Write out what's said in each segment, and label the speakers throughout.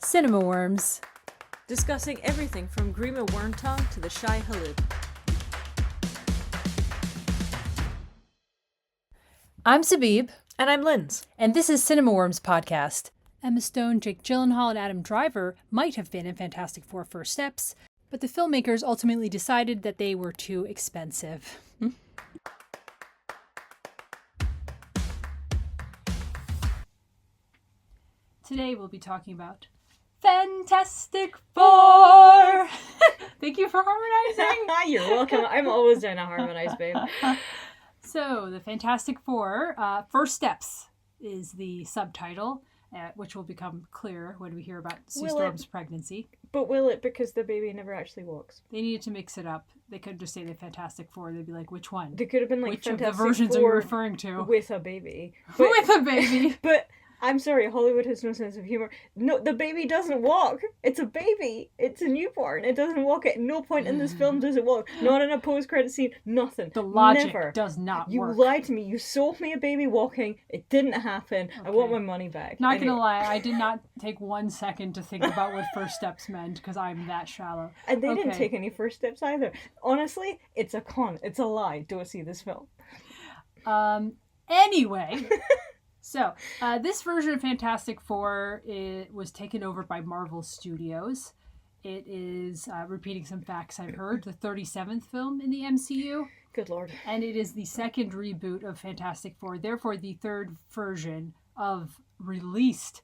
Speaker 1: Cinema Worms.
Speaker 2: Discussing everything from Grima Wormtongue to the Shy Halib.
Speaker 1: I'm Sabib.
Speaker 2: And I'm Linz.
Speaker 1: And this is Cinema Worms Podcast. Emma Stone, Jake Gyllenhaal, and Adam Driver might have been in Fantastic Four First Steps, but the filmmakers ultimately decided that they were too expensive. Today we'll be talking about Fantastic Four! Thank you for harmonizing.
Speaker 2: You're welcome. I'm always down to harmonize, babe.
Speaker 1: So, the Fantastic Four, First Steps is the subtitle, which will become clear when we hear about Sue Storm's pregnancy.
Speaker 2: But will it, because the baby never actually walks?
Speaker 1: They needed to mix it up. They couldn't just say the Fantastic Four. They'd be like, which one?
Speaker 2: They could have been like,
Speaker 1: which
Speaker 2: Fantastic
Speaker 1: of the versions
Speaker 2: Four
Speaker 1: are you referring to?
Speaker 2: with a baby.
Speaker 1: But, with a baby!
Speaker 2: But I'm sorry, Hollywood has no sense of humor. No, the baby doesn't walk. It's a baby. It's a newborn. It doesn't walk. At no point in this film does it walk. Not in a post-credit scene. Nothing.
Speaker 1: The logic
Speaker 2: Never.
Speaker 1: does not
Speaker 2: You
Speaker 1: work.
Speaker 2: lied to me. You sold me a baby walking. It didn't happen.
Speaker 1: Okay.
Speaker 2: I want my money back.
Speaker 1: Not gonna lie, I did not take 1 second to think about what First Steps meant, because I'm that shallow.
Speaker 2: And they didn't take any first steps either. Honestly, it's a con. It's a lie. Don't see this film.
Speaker 1: Anyway... So, this version of Fantastic Four was taken over by Marvel Studios. It is, repeating some facts I've heard, the 37th film in the MCU.
Speaker 2: Good Lord.
Speaker 1: And it is the second reboot of Fantastic Four, therefore the third version of released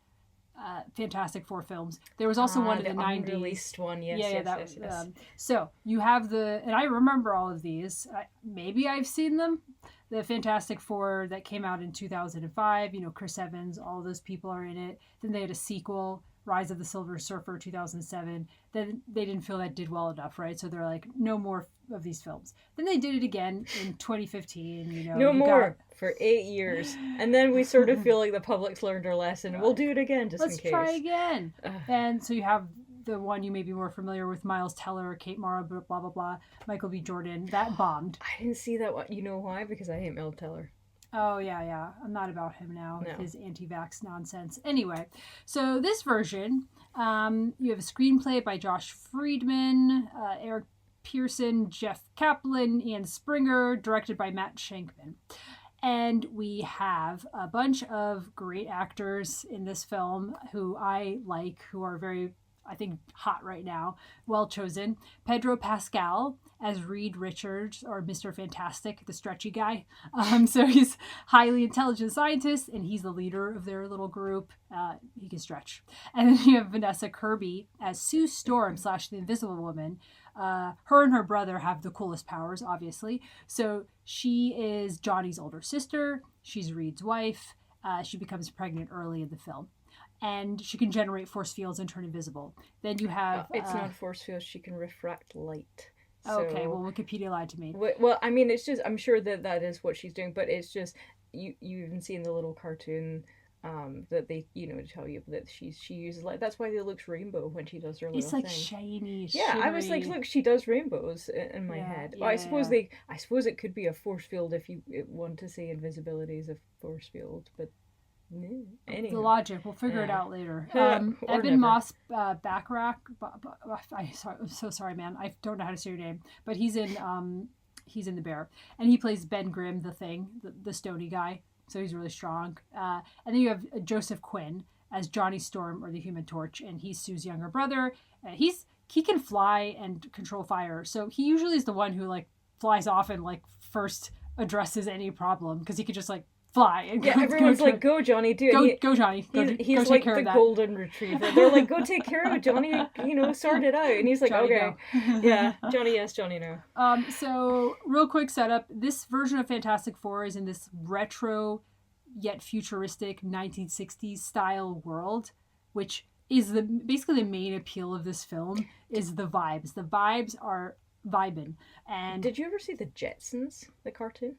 Speaker 1: Fantastic Four films. There was also one in the 90s.
Speaker 2: Unreleased one, yes, yes.
Speaker 1: So, you have and I remember all of these. Maybe I've seen them. The Fantastic Four that came out in 2005, Chris Evans, all those people are in it. Then they had a sequel, Rise of the Silver Surfer, 2007. Then they didn't feel that did well enough, right? So they're like, no more of these films. Then they did it again in 2015,
Speaker 2: No more for 8 years. And then we sort of feel like the public's learned our lesson. We'll do it again just in case.
Speaker 1: Let's try again. And so you have the one you may be more familiar with, Miles Teller, Kate Mara, blah, blah, blah, Michael B. Jordan. That bombed.
Speaker 2: I didn't see that one. You know why? Because I hate Miles Teller.
Speaker 1: Oh, yeah. I'm not about him now.
Speaker 2: No.
Speaker 1: His anti-vax nonsense. Anyway, so this version, you have a screenplay by Josh Friedman, Eric Pearson, Jeff Kaplan, Ian Springer, directed by Matt Shankman. And we have a bunch of great actors in this film who I like, who are very, I think, hot right now. Well chosen. Pedro Pascal as Reed Richards, or Mr. Fantastic, the stretchy guy. So he's highly intelligent scientist, and he's the leader of their little group. He can stretch. And then you have Vanessa Kirby as Sue Storm / the Invisible Woman. Her and her brother have the coolest powers, obviously. So she is Johnny's older sister. She's Reed's wife. She becomes pregnant early in the film. And she can generate force fields and turn invisible. Then you have...
Speaker 2: it's not force fields. She can refract light. So,
Speaker 1: okay, well, Wikipedia lied to me.
Speaker 2: Well, I mean, it's just... I'm sure that is what she's doing, but it's just... You even see in the little cartoon... that they, tell you that she uses light. That's why it looks rainbow when she does her little thing.
Speaker 1: It's like shiny,
Speaker 2: Yeah,
Speaker 1: shimmery.
Speaker 2: I was like, look, she does rainbows in my head.
Speaker 1: Yeah,
Speaker 2: I suppose I suppose it could be a force field if you want to say invisibility is a force field, but anyway.
Speaker 1: The logic, we'll figure it out later.
Speaker 2: Or
Speaker 1: Evan
Speaker 2: never.
Speaker 1: Moss Backrack, I'm so sorry, man. I don't know how to say your name, but he's in The Bear, and he plays Ben Grimm, the Thing, the stony guy. So he's really strong. And then you have Joseph Quinn as Johnny Storm, or the Human Torch, and he's Sue's younger brother. He can fly and control fire, so he usually is the one who flies off and first addresses any problem, because he could just fly. And
Speaker 2: Everyone's like, go Johnny, do it.
Speaker 1: Go Johnny.
Speaker 2: He's
Speaker 1: go
Speaker 2: like
Speaker 1: take care
Speaker 2: the
Speaker 1: of that.
Speaker 2: golden retriever. They're like, go take care of it, Johnny. Sort it out. And he's like,
Speaker 1: Johnny,
Speaker 2: okay, yeah, Johnny yes, Johnny no.
Speaker 1: So real quick setup. This version of Fantastic Four is in this retro yet futuristic 1960s style world, which is basically the main appeal of this film is the vibes. The vibes are vibin'. And
Speaker 2: did you ever see the Jetsons, the cartoon?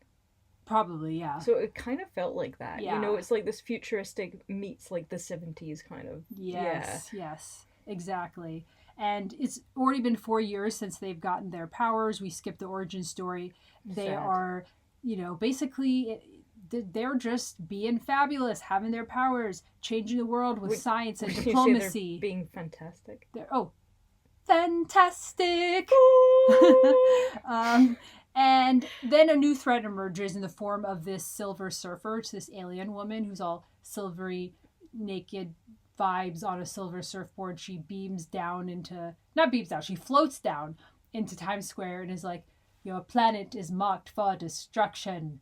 Speaker 1: Probably, yeah.
Speaker 2: So it kind of felt like that.
Speaker 1: Yeah.
Speaker 2: It's like this futuristic meets the 70s kind of.
Speaker 1: Yes, exactly. And it's already been 4 years since they've gotten their powers. We skipped the origin story. They
Speaker 2: Sad.
Speaker 1: are, basically they're just being fabulous, having their powers, changing the world with science and
Speaker 2: Would
Speaker 1: diplomacy.
Speaker 2: you say they're being fantastic?
Speaker 1: Fantastic! And then a new threat emerges in the form of this Silver Surfer. It's this alien woman who's all silvery, naked vibes on a silver surfboard. She she floats down into Times Square and is like, your planet is marked for destruction.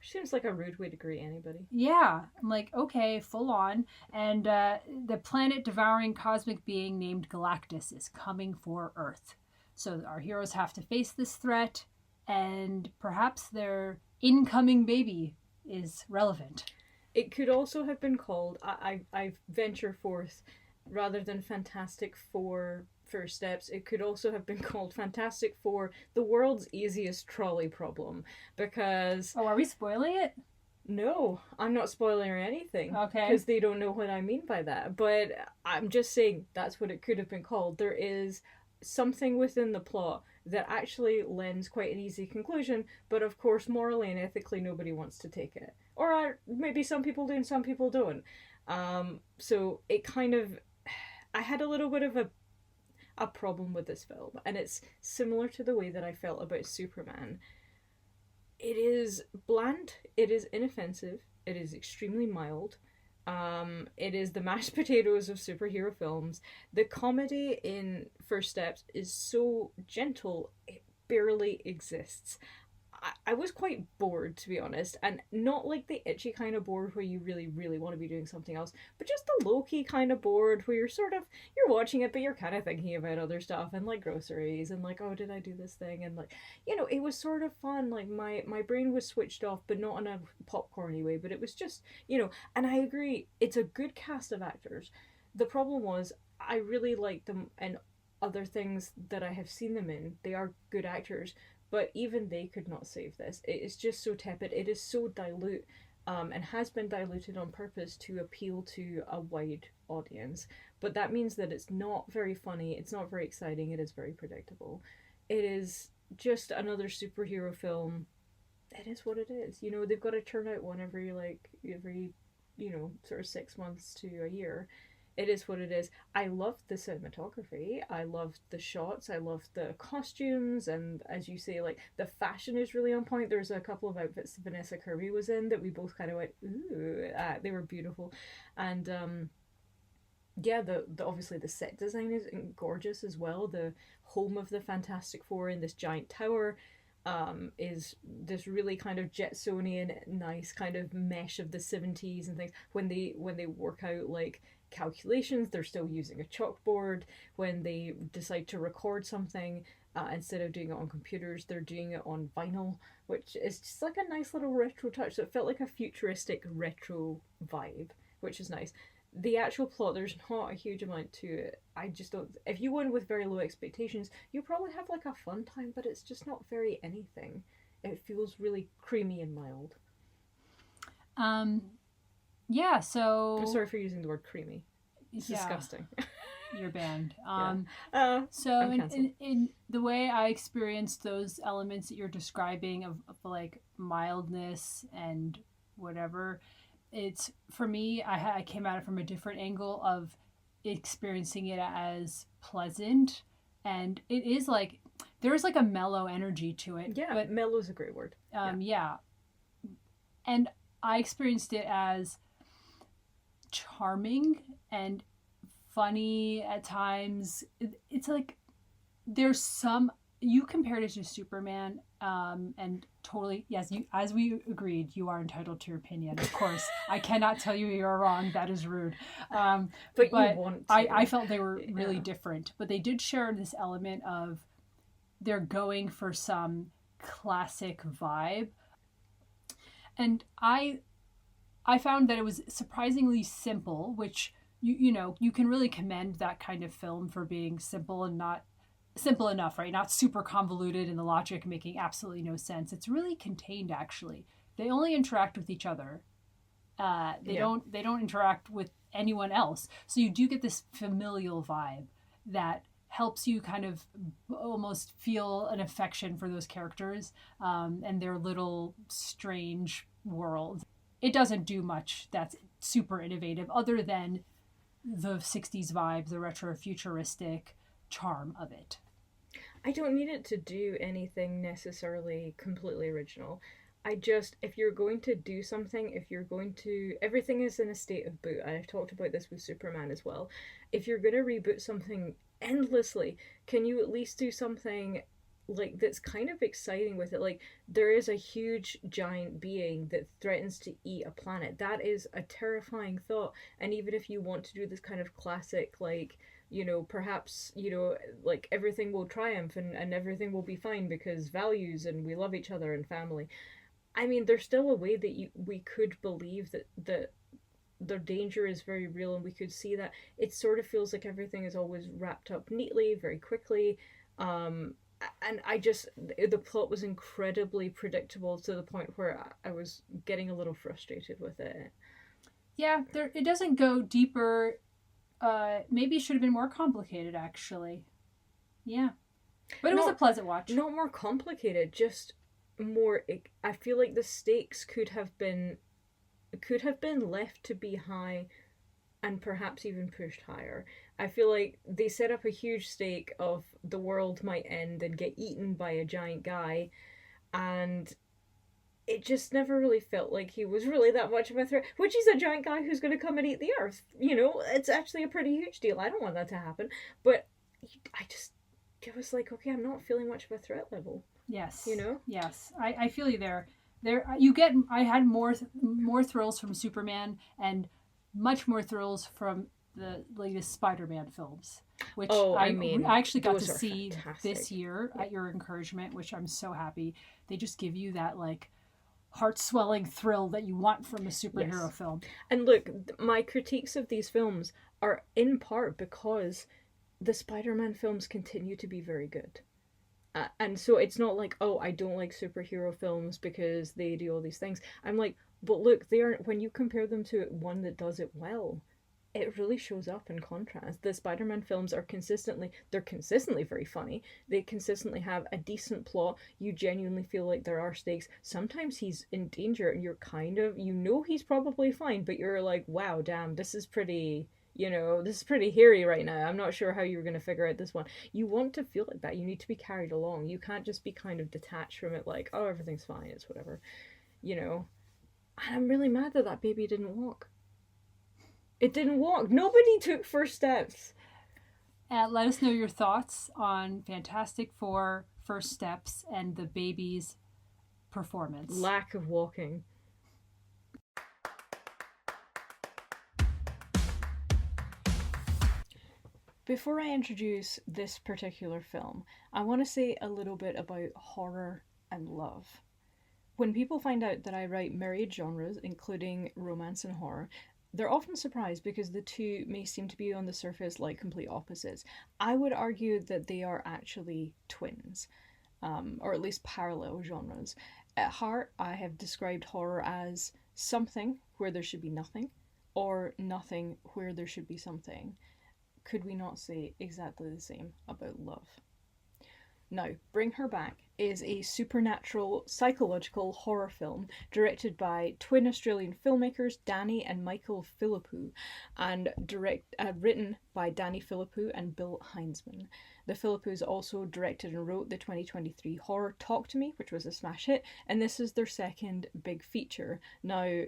Speaker 2: Seems like a rude way to greet anybody.
Speaker 1: Yeah. I'm like, okay, full on. And the planet-devouring cosmic being named Galactus is coming for Earth. So our heroes have to face this threat, and perhaps their incoming baby is relevant.
Speaker 2: It could also have been called, I venture forth, rather than Fantastic Four First Steps, it could also have been called Fantastic Four, the world's easiest trolley problem. Because...
Speaker 1: Oh, are we spoiling it?
Speaker 2: No, I'm not spoiling or anything.
Speaker 1: Okay.
Speaker 2: Because they don't know what I mean by that. But I'm just saying that's what it could have been called. There is something within the plot that actually lends quite an easy conclusion, but of course morally and ethically nobody wants to take it. Or maybe some people do and some people don't. So it kind of... I had a little bit of a problem with this film, and it's similar to the way that I felt about Superman. It is bland, it is inoffensive, it is extremely mild. It is the mashed potatoes of superhero films. The comedy in First Steps is so gentle, it barely exists. I was quite bored, to be honest, and not like the itchy kind of bored where you really, really want to be doing something else, but just the low-key kind of bored where you're watching it, but you're kind of thinking about other stuff and like groceries and like, oh, did I do this thing? And like, it was sort of fun. Like my brain was switched off, but not in a popcorny way, but it was just, and I agree, it's a good cast of actors. The problem was, I really liked them and other things that I have seen them in. They are good actors, but even they could not save this. It is just so tepid. It is so dilute, and has been diluted on purpose to appeal to a wide audience. But that means that it's not very funny, it's not very exciting, it is very predictable. It is just another superhero film. It is what it is. They've got to turn out one every sort of 6 months to a year. It is what it is. I loved the cinematography. I loved the shots. I loved the costumes. And as you say, like, the fashion is really on point. There's a couple of outfits Vanessa Kirby was in that we both kind of went, ooh, they were beautiful. And, the obviously the set design is gorgeous as well. The home of the Fantastic Four in this giant tower is this really kind of Jetsonian, nice kind of mesh of the 70s and things. When they work out, like, calculations, they're still using a chalkboard. When they decide to record something, instead of doing it on computers, they're doing it on vinyl, which is just like a nice little retro touch. So it felt like a futuristic retro vibe, which is nice. The actual plot, there's not a huge amount to it. I just don't... If you went with very low expectations, you'll probably have like a fun time, but it's just not very anything. It feels really creamy and mild.
Speaker 1: Yeah, so...
Speaker 2: I'm sorry for using the word creamy. It's disgusting.
Speaker 1: You're banned.
Speaker 2: So
Speaker 1: in the way I experienced those elements that you're describing of like mildness and whatever, it's, for me, I came at it from a different angle of experiencing it as pleasant, and it is like, there's like a mellow energy to it.
Speaker 2: Yeah, but mellow's a great word.
Speaker 1: Yeah. And I experienced it as charming and funny at times. It's like there's some, you compared it to Superman, and totally, yes, you, as we agreed, you are entitled to your opinion, of course. I cannot tell you you're wrong, that is rude. But
Speaker 2: you want to.
Speaker 1: I felt they were really different, but they did share this element of they're going for some classic vibe. And I found that it was surprisingly simple, which you can really commend that kind of film for being simple and not simple enough, right? Not super convoluted and the logic making absolutely no sense. It's really contained, actually. They only interact with each other. They don't interact with anyone else. So you do get this familial vibe that helps you kind of almost feel an affection for those characters and their little strange world. It doesn't do much that's super innovative other than the 60s vibe, the retro futuristic charm of it.
Speaker 2: I don't need it to do anything necessarily completely original. I just, if you're going to do something, if you're going to, everything is in a state of boot. I've talked about this with Superman as well. If you're going to reboot something endlessly, can you at least do something like that's kind of exciting with it? Like, there is a huge giant being that threatens to eat a planet. That is a terrifying thought. And even if you want to do this kind of classic, like, perhaps, like everything will triumph and everything will be fine because values and we love each other and family. I mean, there's still a way that we could believe that the danger is very real, and we could see that. It sort of feels like everything is always wrapped up neatly, very quickly. And the plot was incredibly predictable to the point where I was getting a little frustrated with it.
Speaker 1: Yeah, it doesn't go deeper. Maybe it should have been more complicated, actually. Yeah. But it was a pleasant watch.
Speaker 2: Not more complicated, just more. I feel like the stakes could have been left to be high and perhaps even pushed higher. I feel like they set up a huge stake of the world might end and get eaten by a giant guy, and it just never really felt like he was really that much of a threat, which he's a giant guy who's going to come and eat the earth. It's actually a pretty huge deal. I don't want that to happen. But it was like, okay, I'm not feeling much of a threat level.
Speaker 1: Yes.
Speaker 2: Yes.
Speaker 1: I feel you there. I had more thrills from Superman and much more thrills from the latest Spider-Man films, which I actually got to see fantastic. This year at your encouragement, which I'm so happy. They just give you that like heart-swelling thrill that you want from a superhero film.
Speaker 2: And look, my critiques of these films are in part because the Spider-Man films continue to be very good. And so it's not like, oh, I don't like superhero films because they do all these things. I'm like, but look, when you compare them to one that does it well, it really shows up in contrast. The Spider-Man films are consistently very funny. They consistently have a decent plot. You genuinely feel like there are stakes. Sometimes he's in danger and you're kind of, he's probably fine, but you're like, wow, damn, this is pretty hairy right now. I'm not sure how you're going to figure out this one. You want to feel like that. You need to be carried along. You can't just be kind of detached from it like, oh, everything's fine, it's whatever. And I'm really mad that baby didn't walk. It didn't walk. Nobody took first steps.
Speaker 1: Let us know your thoughts on Fantastic Four First Steps and the baby's performance.
Speaker 2: Lack of walking. Before I introduce this particular film, I want to say a little bit about horror and love. When people find out that I write myriad genres, including romance and horror, they're often surprised because the two may seem to be on the surface like complete opposites. I would argue that they are actually twins, or at least parallel genres. At heart, I have described horror as something where there should be nothing, or nothing where there should be something. Could we not say exactly the same about love? Now, Bring Her Back is a supernatural psychological horror film directed by twin Australian filmmakers Danny and Michael Philippou and written by Danny Philippou and Bill Heinzman. The Philippous also directed and wrote the 2023 horror Talk to Me, which was a smash hit, and this is their second big feature. Now,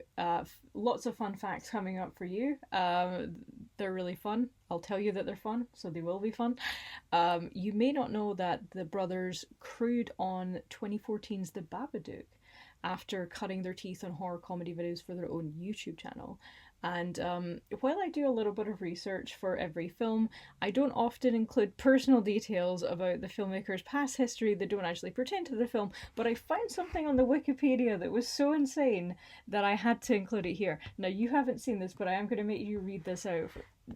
Speaker 2: lots of fun facts coming up for you. They're really fun. I'll tell you that they're fun, so they will be fun. You may not know that the brothers crewed on 2014's The Babadook after cutting their teeth on horror comedy videos for their own YouTube channel. And while I do a little bit of research for every film, I don't often include personal details about the filmmaker's past history that don't actually pertain to the film, but I found something on the Wikipedia that was so insane that I had to include it here. Now, you haven't seen this, but I am going to make you read this out.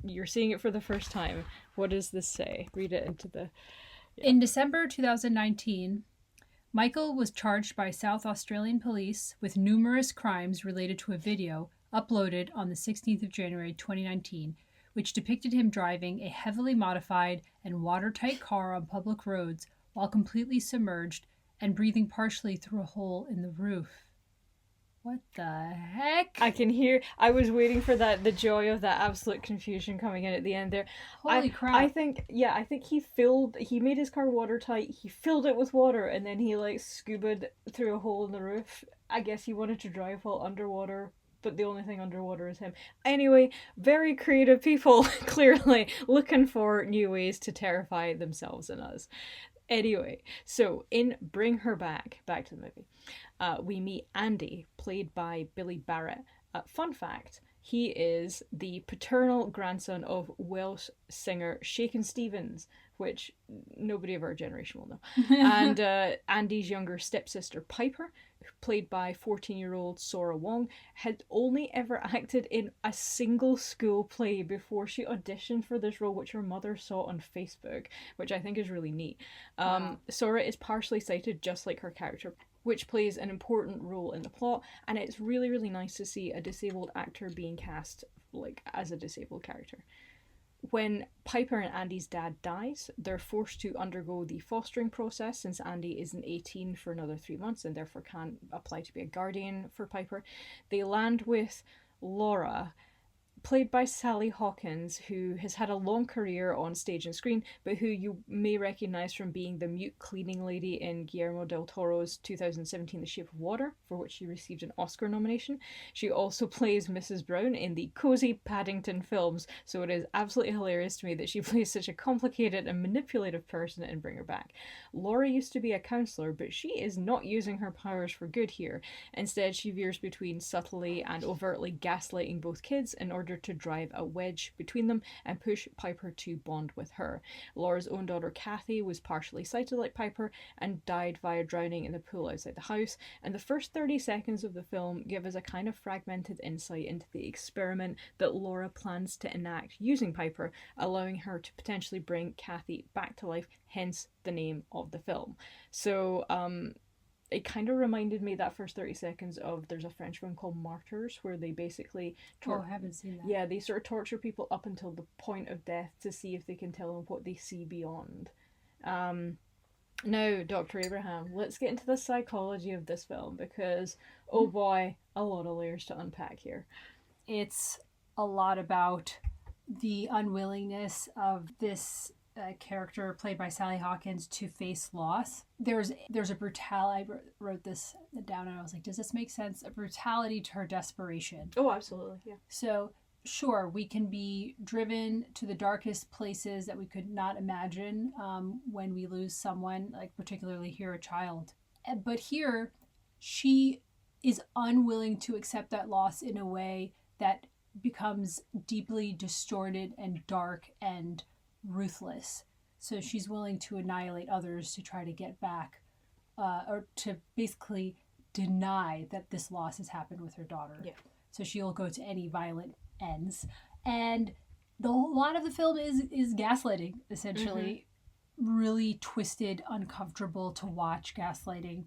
Speaker 2: You're seeing it for the first time. What does this say? Read it into the...
Speaker 1: Yeah. In December 2019, Michael was charged by South Australian police with numerous crimes related to a video uploaded on the 16th of January 2019, which depicted him driving a heavily modified and watertight car on public roads while completely submerged and breathing partially through a hole in the roof. What the heck?
Speaker 2: I was waiting for the joy of that absolute confusion coming in at the end there.
Speaker 1: Holy crap.
Speaker 2: I think he made his car watertight, he filled it with water, and then he like scubaed through a hole in the roof. I guess he wanted to drive while underwater, but the only thing underwater is him. Anyway, very creative people, clearly, looking for new ways to terrify themselves and us. Anyway, so in Bring Her Back to the movie, we meet Andy, played by Billy Barrett. Fun fact, he is the paternal grandson of Welsh singer Shakin' Stevens, which nobody of our generation will know. And Andy's younger stepsister Piper, played by 14-year-old Sora Wong, had only ever acted in a single school play before she auditioned for this role, which her mother saw on Facebook, which I think is really neat.
Speaker 1: Wow.
Speaker 2: Sora is partially sighted just like her character, which plays an important role in the plot, and it's really, really nice to see a disabled actor being cast like as a disabled character. When Piper and Andy's dad dies, they're forced to undergo the fostering process since Andy isn't 18 for another 3 months and therefore can't apply to be a guardian for Piper. They land with Laura, played by Sally Hawkins, who has had a long career on stage and screen, but who you may recognise from being the mute cleaning lady in Guillermo del Toro's 2017 The Shape of Water, for which she received an Oscar nomination. She also plays Mrs. Brown in the cozy Paddington films, so it is absolutely hilarious to me that she plays such a complicated and manipulative person in Bring Her Back. Laura used to be a counsellor, but she is not using her powers for good here. Instead, she veers between subtly and overtly gaslighting both kids in order to drive a wedge between them and push Piper to bond with her. Laura's own daughter Kathy was partially sighted like Piper and died via drowning in the pool outside the house, and the first 30 seconds of the film give us a kind of fragmented insight into the experiment that Laura plans to enact using Piper, allowing her to potentially bring Kathy back to life, hence the name of the film. So it kind of reminded me, that first 30 seconds, of there's a French film called Martyrs, where they basically
Speaker 1: I haven't seen that.
Speaker 2: Yeah, they sort of torture people up until the point of death to see if they can tell them what they see beyond. Now, Dr. Abraham, let's get into the psychology of this film, because oh boy, a lot of layers to unpack here.
Speaker 1: It's a lot about the unwillingness of this character played by Sally Hawkins to face loss. There's a brutality. I wrote this down and I was like, does this make sense? A brutality to her desperation.
Speaker 2: Oh, absolutely, yeah.
Speaker 1: So sure, we can be driven to the darkest places that we could not imagine when we lose someone, like particularly here a child. But here, she is unwilling to accept that loss in a way that becomes deeply distorted and dark and ruthless. So she's willing to annihilate others to try to get back, or to basically deny that this loss has happened with her daughter.
Speaker 2: Yeah.
Speaker 1: So she'll go to any violent ends. And the whole lot of the film is gaslighting, essentially. Really twisted, uncomfortable to watch gaslighting.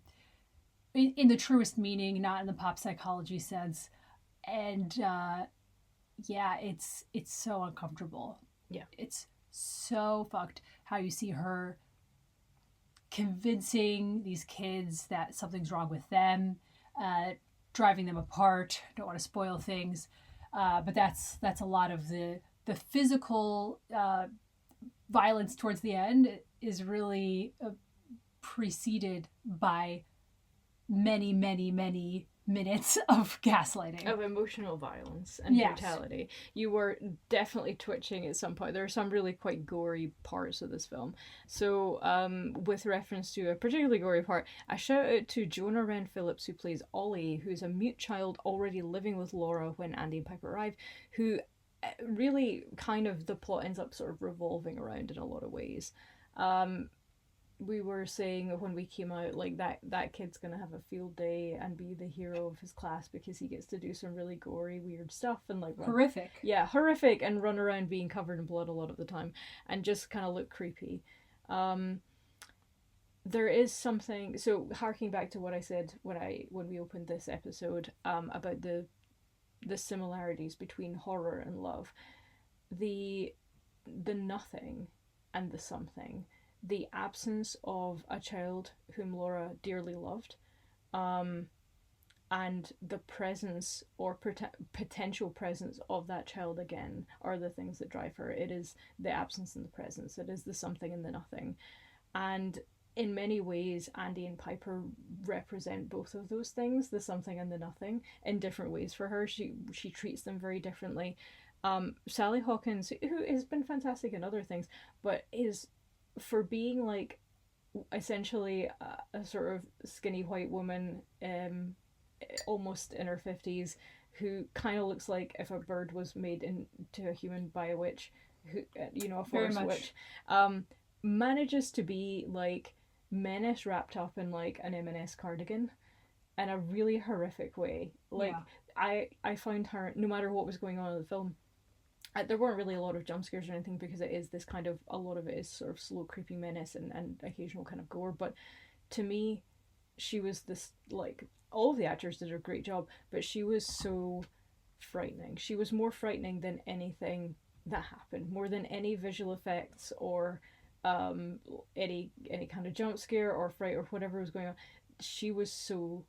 Speaker 1: In the truest meaning, not in the pop psychology sense. And yeah, it's so uncomfortable.
Speaker 2: Yeah.
Speaker 1: It's so fucked how you see her convincing these kids that something's wrong with them, driving them apart. Don't want to spoil things, but that's a lot of the physical violence towards the end is really preceded by many minutes of gaslighting,
Speaker 2: of emotional violence and brutality. You were definitely twitching at some point. There are some really quite gory parts of this film. So with reference to a particularly gory part, a shout out to Jonah Wren Phillips, who plays Ollie, who's a mute child already living with Laura when Andy and Piper arrive, who really kind of the plot ends up sort of revolving around in a lot of ways. We were saying when we came out, like, that kid's gonna have a field day and be the hero of his class because he gets to do some really gory, weird stuff and like
Speaker 1: horrific.
Speaker 2: Yeah, horrific, and run around being covered in blood a lot of the time and just kind of look creepy. There is something, so harking back to what I said when we opened this episode, about the similarities between horror and love. the nothing and the something, the absence of a child whom Laura dearly loved, um, and the presence or potential presence of that child again are the things that drive her. It is the absence and the presence. It is the something and the nothing. And in many ways, Andy and Piper represent both of those things, the something and the nothing, in different ways for her. She treats them very differently. Sally Hawkins, who has been fantastic in other things, but is, for being like essentially a sort of skinny white woman, almost in her 50s, who kind of looks like if a bird was made into a human by a witch, who, a forest witch, manages to be like menace wrapped up in like an M&S cardigan in a really horrific way. Like, yeah. I found her, no matter what was going on in the film, there weren't really a lot of jump scares or anything, because it is this kind of, a lot of it is sort of slow creeping menace and occasional kind of gore, but to me, she was this, like, all of the actors did a great job, but she was so frightening. She was more frightening than anything that happened, more than any visual effects or any kind of jump scare or fright or whatever was going on. She was so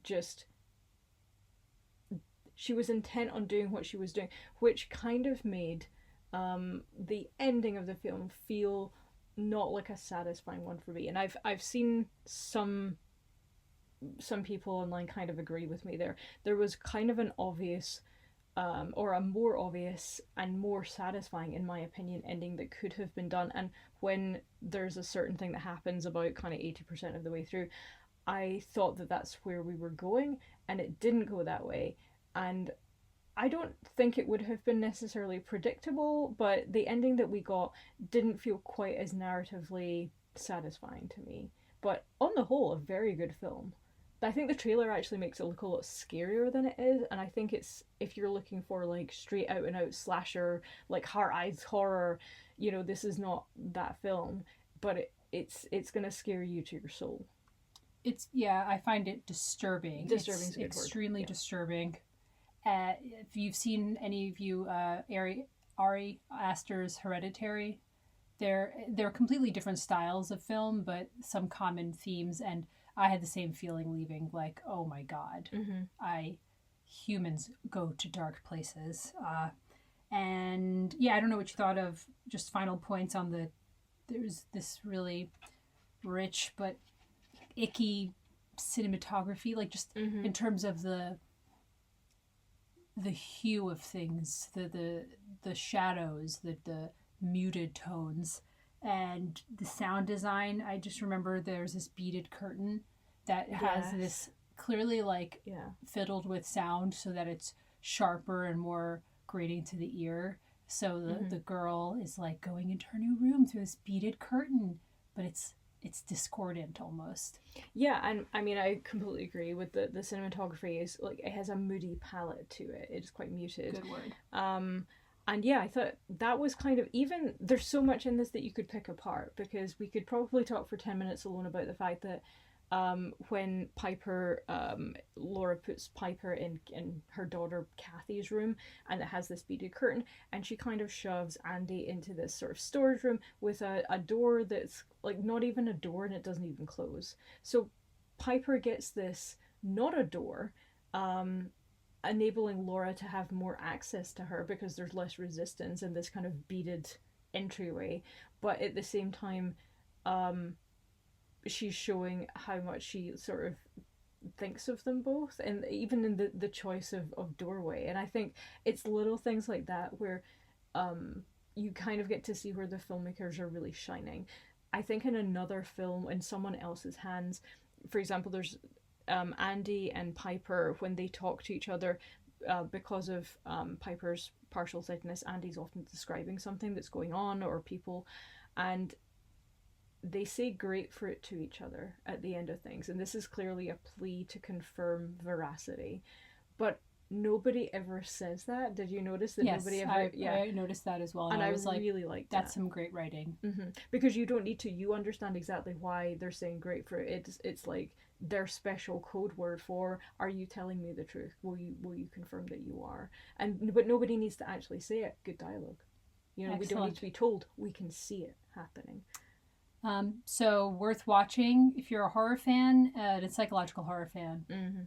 Speaker 2: just, she was intent on doing what she was doing, which kind of made the ending of the film feel not like a satisfying one for me. And I've seen some people online kind of agree with me there. There was kind of an obvious or a more obvious and more satisfying, in my opinion, ending that could have been done. And when there's a certain thing that happens about kind of 80% of the way through, I thought that that's where we were going, and it didn't go that way. And I don't think it would have been necessarily predictable, but the ending that we got didn't feel quite as narratively satisfying to me. But on the whole, a very good film. I think the trailer actually makes it look a lot scarier than it is, and I think it's, if you're looking for like straight out and out slasher, like heart eyes horror, this is not that film, but it's gonna scare you to your soul.
Speaker 1: I find it disturbing.
Speaker 2: Disturbing is a good word.
Speaker 1: Extremely disturbing. If you've seen any of you Ari Aster's Hereditary, they're completely different styles of film, but some common themes, and I had the same feeling leaving, like, oh my god, humans go to dark places. And yeah, I don't know what you thought of, just final points on there's this really rich but icky cinematography, like just in terms of the hue of things, the shadows, the muted tones, and the sound design. I just remember there's this beaded curtain that has this clearly fiddled with sound so that it's sharper and more grating to the ear. So the girl is like going into her new room through this beaded curtain, but it's discordant almost. Yeah, and I mean, I completely agree with the cinematography. Is like, it has a moody palette to it. It's quite muted. Good word. And yeah, I thought that was kind of, even, there's so much in this that you could pick apart, because we could probably talk for 10 minutes alone about the fact that when Laura puts Piper in her daughter Kathy's room, and it has this beaded curtain, and she kind of shoves Andy into this sort of storage room with a door that's like not even a door, and it doesn't even close. So Piper gets this, not a door, enabling Laura to have more access to her because there's less resistance in this kind of beaded entryway, but at the same time she's showing how much she sort of thinks of them both, and even in the choice of doorway. And I think it's little things like that where you kind of get to see where the filmmakers are really shining. I think in another film, in someone else's hands, for example, there's Andy and Piper, when they talk to each other, because of Piper's partial sightedness, Andy's often describing something that's going on or people, and they say grapefruit to each other at the end of things, and this is clearly a plea to confirm veracity, but nobody ever says that. Did you notice that? Yes, nobody ever. I noticed that as well, and I was really like, that's some great writing. Because you don't need to. You understand exactly why they're saying grapefruit. It's like their special code word for, are you telling me the truth? Will you confirm that you are? But nobody needs to actually say it. Good dialogue.
Speaker 2: You know, we don't
Speaker 1: Excellent.
Speaker 2: need to be told. We can see it happening.
Speaker 1: So worth watching if you're a horror fan and a psychological horror fan.
Speaker 2: Mm-hmm.